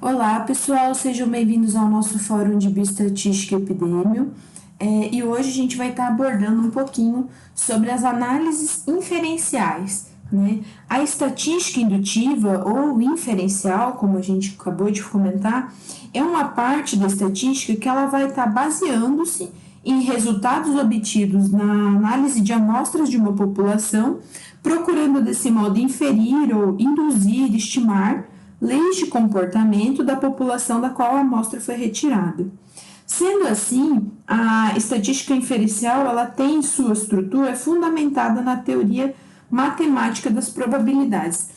Olá, pessoal, sejam bem-vindos ao nosso Fórum de Bioestatística e Epidêmio. E hoje a gente vai estar abordando um pouquinho sobre as análises inferenciais, né? A estatística indutiva ou inferencial, como a gente acabou de comentar, é uma parte da estatística que ela vai estar baseando-se em resultados obtidos na análise de amostras de uma população, procurando desse modo inferir ou induzir, estimar leis de comportamento da população da qual a amostra foi retirada. Sendo assim, a estatística inferencial ela tem sua estrutura fundamentada na teoria matemática das probabilidades.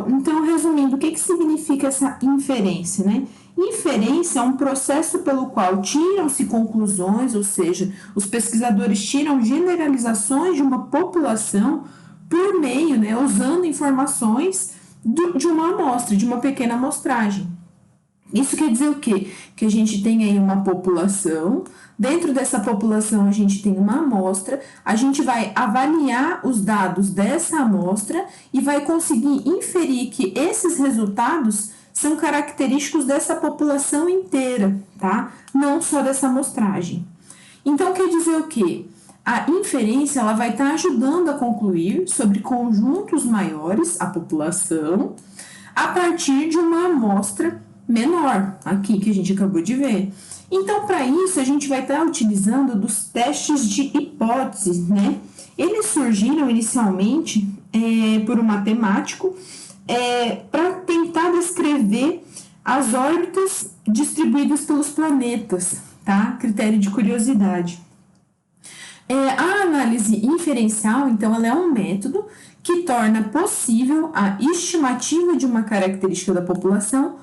Então, resumindo, o que significa essa inferência, né? Inferência é um processo pelo qual tiram-se conclusões, ou seja, os pesquisadores tiram generalizações de uma população por meio, né, usando informações de uma amostra, de uma pequena amostragem. Isso quer dizer o quê? Que a gente tem aí uma população, dentro dessa população a gente tem uma amostra, a gente vai avaliar os dados dessa amostra e vai conseguir inferir que esses resultados são característicos dessa população inteira, tá? Não só dessa amostragem. Então, quer dizer o quê? A inferência ela vai estar ajudando a concluir sobre conjuntos maiores, a população, a partir de uma amostra menor, aqui que a gente acabou de ver. Então, para isso, a gente vai estar utilizando dos testes de hipóteses, né? Eles surgiram inicialmente por um matemático para tentar descrever as órbitas distribuídas pelos planetas, tá? Critério de curiosidade. A análise inferencial, então, ela é um método que torna possível a estimativa de uma característica da população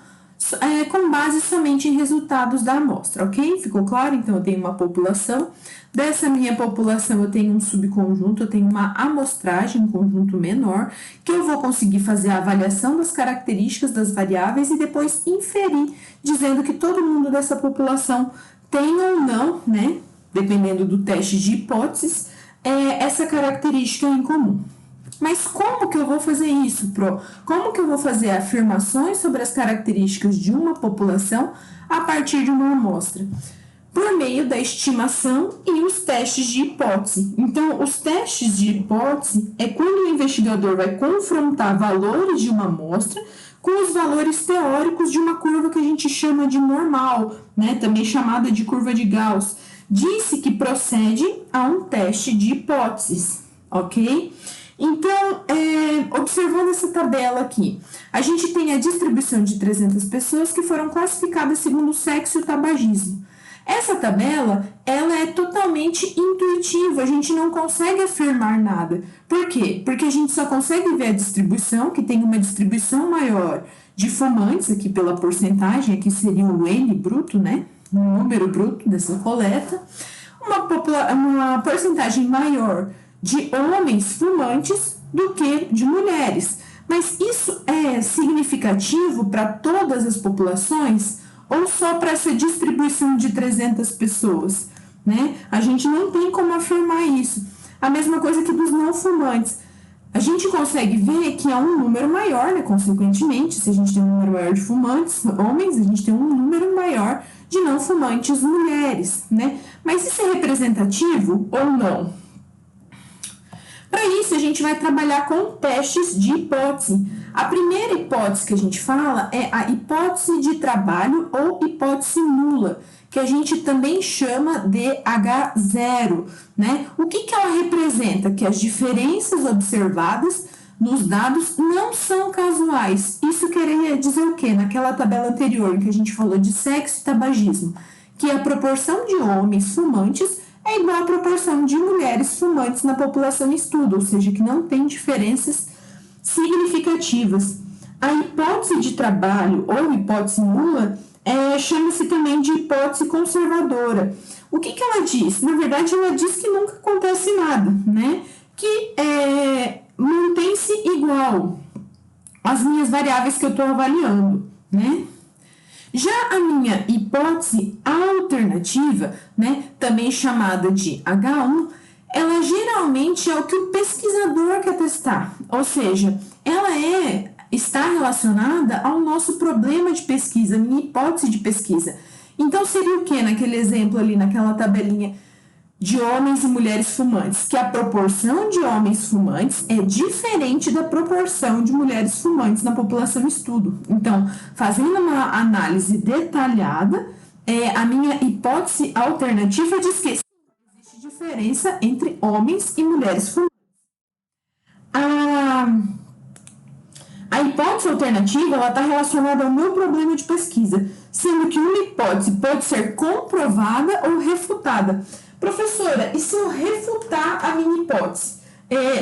com base somente em resultados da amostra, ok? Ficou claro? Então, eu tenho uma população. Dessa minha população, eu tenho um subconjunto, eu tenho uma amostragem, um conjunto menor, que eu vou conseguir fazer a avaliação das características das variáveis e depois inferir, dizendo que todo mundo dessa população tem ou não, né? Dependendo do teste de hipóteses, essa característica em comum. Mas como que eu vou fazer isso, Pro? Como que eu vou fazer afirmações sobre as características de uma população a partir de uma amostra? Por meio da estimação e os testes de hipótese. Então, os testes de hipótese é quando o investigador vai confrontar valores de uma amostra com os valores teóricos de uma curva que a gente chama de normal, né? Também chamada de curva de Gauss. Disse que procede a um teste de hipóteses, ok? Então, observando essa tabela aqui, a gente tem a distribuição de 300 pessoas que foram classificadas segundo o sexo e o tabagismo. Essa tabela, ela é totalmente intuitiva, a gente não consegue afirmar nada. Por quê? Porque a gente só consegue ver a distribuição, que tem uma distribuição maior de fumantes, aqui pela porcentagem, aqui seria o N bruto, né? O número bruto dessa coleta, uma porcentagem maior de homens fumantes do que de mulheres. Mas isso é significativo para todas as populações ou só para essa distribuição de 300 pessoas? Né? A gente não tem como afirmar isso. A mesma coisa que dos não fumantes. A gente consegue ver que há um número maior, né? Consequentemente, se a gente tem um número maior de fumantes homens, a gente tem um número maior de não fumantes mulheres, né? Mas isso é representativo ou não? Para isso, a gente vai trabalhar com testes de hipótese. A primeira hipótese que a gente fala é a hipótese de trabalho ou hipótese nula, que a gente também chama de H0, né? O que ela representa? Que as diferenças observadas nos dados não são casuais. Isso queria dizer o quê? Naquela tabela anterior, em que a gente falou de sexo e tabagismo, que a proporção de homens fumantes é igual à proporção de mulheres fumantes na população em estudo, ou seja, que não tem diferenças significativas. A hipótese de trabalho ou hipótese nula chama-se também de hipótese conservadora. O que ela diz? Na verdade, ela diz que nunca acontece nada, né? Que mantém-se igual as minhas variáveis que eu estou avaliando, né? Já a minha hipótese alternativa, né, também chamada de H1, ela geralmente é o que o pesquisador quer testar, ou seja, ela é está relacionada ao nosso problema de pesquisa, minha hipótese de pesquisa. Então, seria o que naquele exemplo ali, naquela tabelinha de homens e mulheres fumantes? Que a proporção de homens fumantes é diferente da proporção de mulheres fumantes na população estudo. Então, fazendo uma análise detalhada, a minha hipótese alternativa diz que existe diferença entre homens e mulheres fumantes. A hipótese alternativa está relacionada ao meu problema de pesquisa, sendo que uma hipótese pode ser comprovada ou refutada. Professora, e se eu refutar a minha hipótese?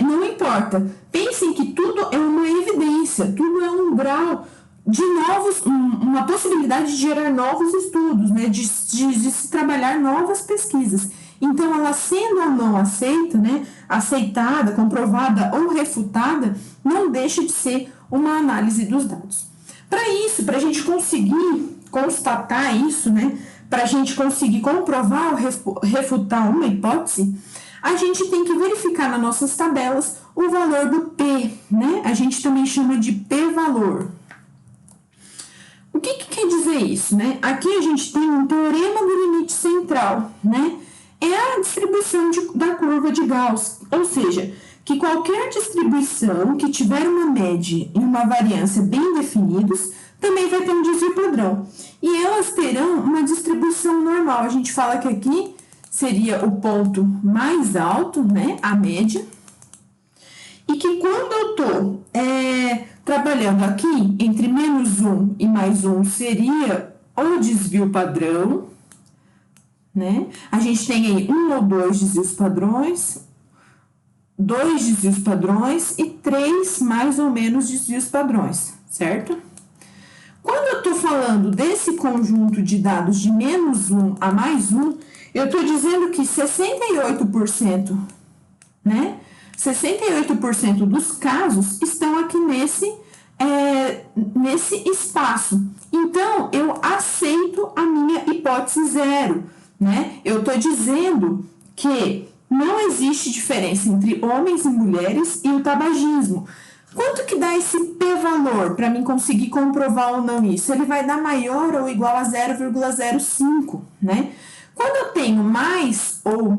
Não importa. Pensem que tudo é uma evidência, tudo é um grau de novos, uma possibilidade de gerar novos estudos, né? de se trabalhar novas pesquisas. Então, ela sendo ou não aceita, né? Aceitada, comprovada ou refutada, não deixa de ser uma análise dos dados. Para isso, para a gente conseguir constatar isso, né? Para a gente conseguir comprovar ou refutar uma hipótese, a gente tem que verificar nas nossas tabelas o valor do P, né? A gente também chama de P-valor. O que quer dizer isso, né? Aqui a gente tem um teorema do limite central, né? É a distribuição da curva de Gauss, ou seja, que qualquer distribuição que tiver uma média e uma variância bem definidos, também vai ter um desvio padrão. E elas terão uma distribuição normal. A gente fala que aqui seria o ponto mais alto, né, a média, e que quando eu estou trabalhando aqui, entre -1 e +1 seria o desvio padrão, né? A gente tem aí 1 ou 2 desvios padrões, 2 desvios padrões e 3 mais ou menos desvios padrões, certo? Quando eu estou falando desse conjunto de dados de -1 a +1, eu estou dizendo que 68%, né? 68% dos casos estão aqui nesse espaço. Então, eu aceito a minha hipótese zero, né? Eu estou dizendo que não existe diferença entre homens e mulheres e o tabagismo. Quanto que dá esse P-valor para mim conseguir comprovar ou não isso? Ele vai dar maior ou igual a 0,05, né? Quando eu tenho mais ou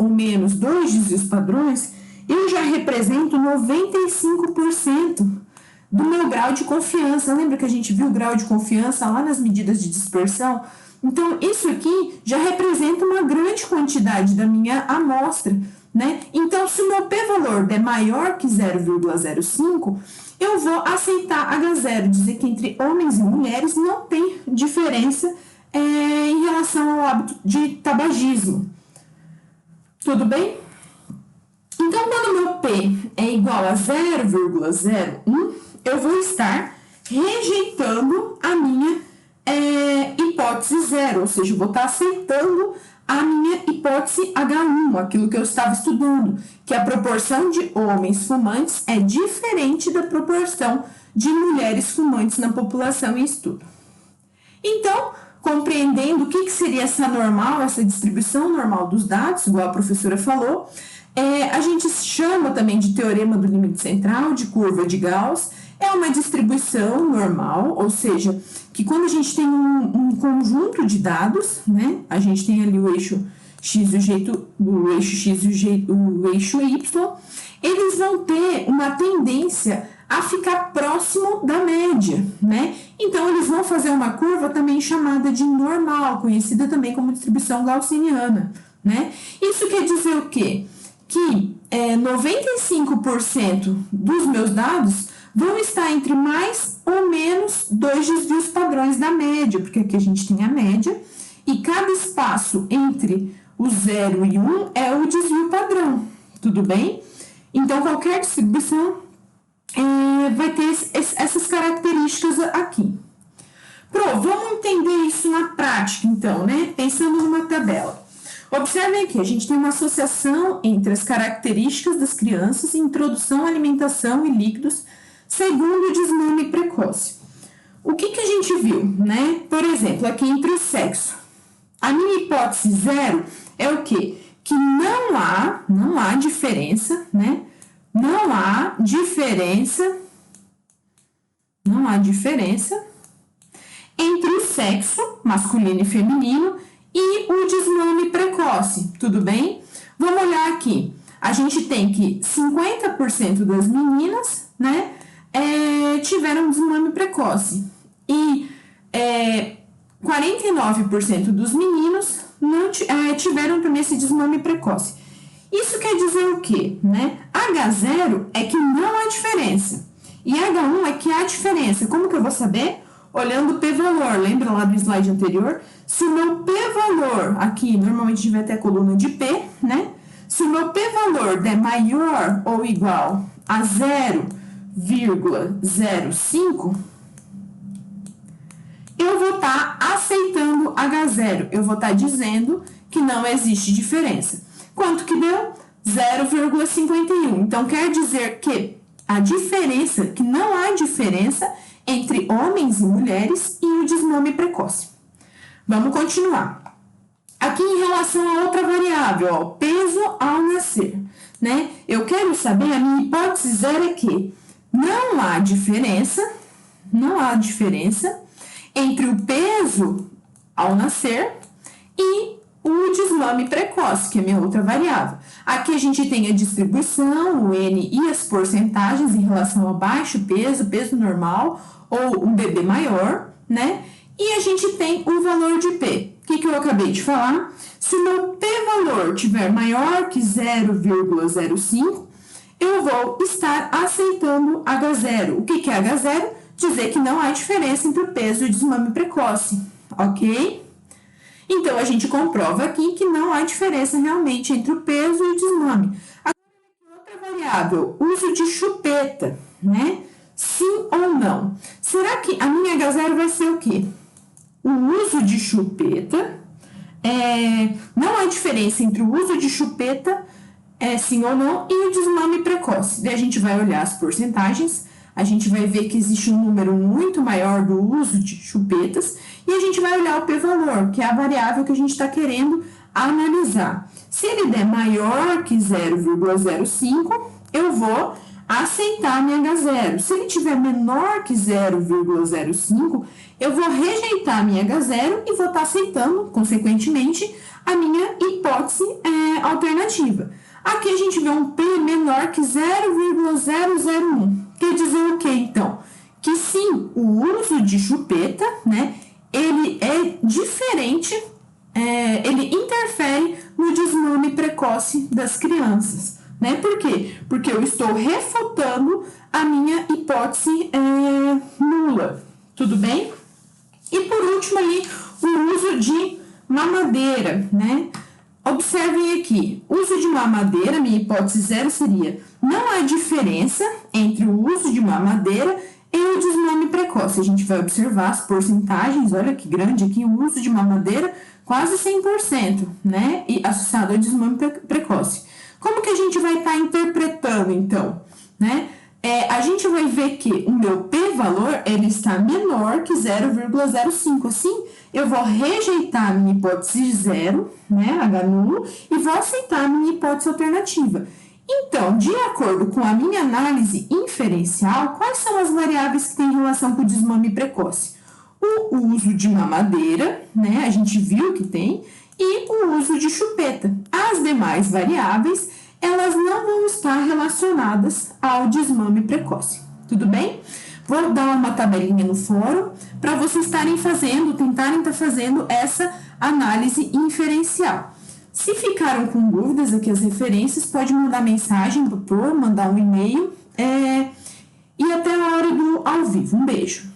menos 2 desvios padrões, eu já represento 95% do meu grau de confiança. Lembra que a gente viu o grau de confiança lá nas medidas de dispersão? Então, isso aqui já representa uma grande quantidade da minha amostra, né? Então, se o meu P-valor der maior que 0,05, eu vou aceitar H0, dizer que entre homens e mulheres não tem diferença em relação ao hábito de tabagismo. Tudo bem? Então, quando o meu P é igual a 0,01, eu vou estar rejeitando a minha hipótese zero, ou seja, eu vou estar aceitando a minha hipótese H1, aquilo que eu estava estudando, que a proporção de homens fumantes é diferente da proporção de mulheres fumantes na população em estudo. Então, compreendendo o que seria essa normal, essa distribuição normal dos dados, igual a professora falou, a gente chama também de teorema do limite central, de curva de Gauss. É uma distribuição normal, ou seja, que quando a gente tem um conjunto de dados, né, a gente tem ali o eixo X e o eixo X e o eixo Y, eles vão ter uma tendência a ficar próximo da média, né? Então, eles vão fazer uma curva também chamada de normal, conhecida também como distribuição gaussiana, né? Isso quer dizer o quê? Que 95% dos meus dados vão estar entre mais ou menos 2 desvios padrões da média, porque aqui a gente tem a média, e cada espaço entre o 0 e 1 é o desvio padrão, tudo bem? Então, qualquer distribuição vai ter essas características aqui. Vamos entender isso na prática, então, né? Pensando numa tabela. Observem aqui, a gente tem uma associação entre as características das crianças, introdução, alimentação e líquidos, segundo o desmame precoce. O que a gente viu, né? Por exemplo, aqui entre o sexo. A minha hipótese zero é o quê? Que não há diferença, né? não há diferença entre o sexo masculino e feminino e o desmame precoce, tudo bem? Vamos olhar aqui. A gente tem que 50% das meninas, né, tiveram desmame precoce e 49% dos meninos não tiveram também esse desmame precoce. Isso quer dizer o quê, né? H0 é que não há diferença e H1 é que há diferença. Como que eu vou saber? Olhando o p-valor, lembra lá do slide anterior? Se o meu p-valor, aqui normalmente a gente vai ter a coluna de p, né? Se o meu p-valor der maior ou igual a 0,05, eu vou estar aceitando H0, eu vou estar dizendo que não existe diferença. Quanto que deu? 0,51. Então, quer dizer que a diferença, que não há diferença entre homens e mulheres e o desmame precoce. Vamos continuar. Aqui em relação a outra variável, ó, peso ao nascer, né? Eu quero saber, a minha hipótese 0 é que não há diferença entre o peso ao nascer e o desmame precoce, que é a minha outra variável. Aqui a gente tem a distribuição, o N e as porcentagens em relação ao baixo peso, peso normal ou um bebê maior, né? E a gente tem o valor de P. O que eu acabei de falar? Se o meu P-valor tiver maior que 0,05, eu vou estar aceitando H0. O que é H0? Dizer que não há diferença entre o peso e o desmame precoce, ok? Então, a gente comprova aqui que não há diferença realmente entre o peso e o desmame. Agora, outra variável, uso de chupeta, né? Sim ou não? Será que a minha H0 vai ser o quê? O uso de chupeta, não há diferença entre o uso de chupeta, sim ou não, e o desmame precoce. Daí a gente vai olhar as porcentagens, a gente vai ver que existe um número muito maior do uso de chupetas e a gente vai olhar o p-valor, que é a variável que a gente está querendo analisar. Se ele der maior que 0,05, eu vou aceitar minha H0. Se ele tiver menor que 0,05, eu vou rejeitar minha H0 e vou estar aceitando, consequentemente, a minha hipótese alternativa. Aqui a gente vê um P menor que 0,001. Quer dizer o que, então? Que sim, o uso de chupeta, né, ele é diferente, ele interfere no desmame precoce das crianças, né? Por quê? Porque eu estou refutando a minha hipótese nula, tudo bem? E por último ali, o uso de mamadeira, né? Observem aqui, uso de mamadeira, minha hipótese 0 seria, não há diferença entre o uso de mamadeira e o desmame precoce. A gente vai observar as porcentagens, olha que grande aqui, o uso de mamadeira, quase 100%, né? E associado ao desmame precoce. Como que a gente vai estar interpretando, então, né? A gente vai ver que o meu p-valor, ele está menor que 0,05. Assim, eu vou rejeitar a minha hipótese 0, né, H nulo, e vou aceitar a minha hipótese alternativa. Então, de acordo com a minha análise inferencial, quais são as variáveis que têm relação com o desmame precoce? O uso de mamadeira, né, a gente viu que tem, e o uso de chupeta. As demais variáveis, elas não vão estar relacionadas ao desmame precoce, tudo bem? Vou dar uma tabelinha no fórum para vocês tentarem estar fazendo essa análise inferencial. Se ficaram com dúvidas aqui as referências, pode mandar mensagem, mandar um e-mail, e até a hora do ao vivo. Um beijo!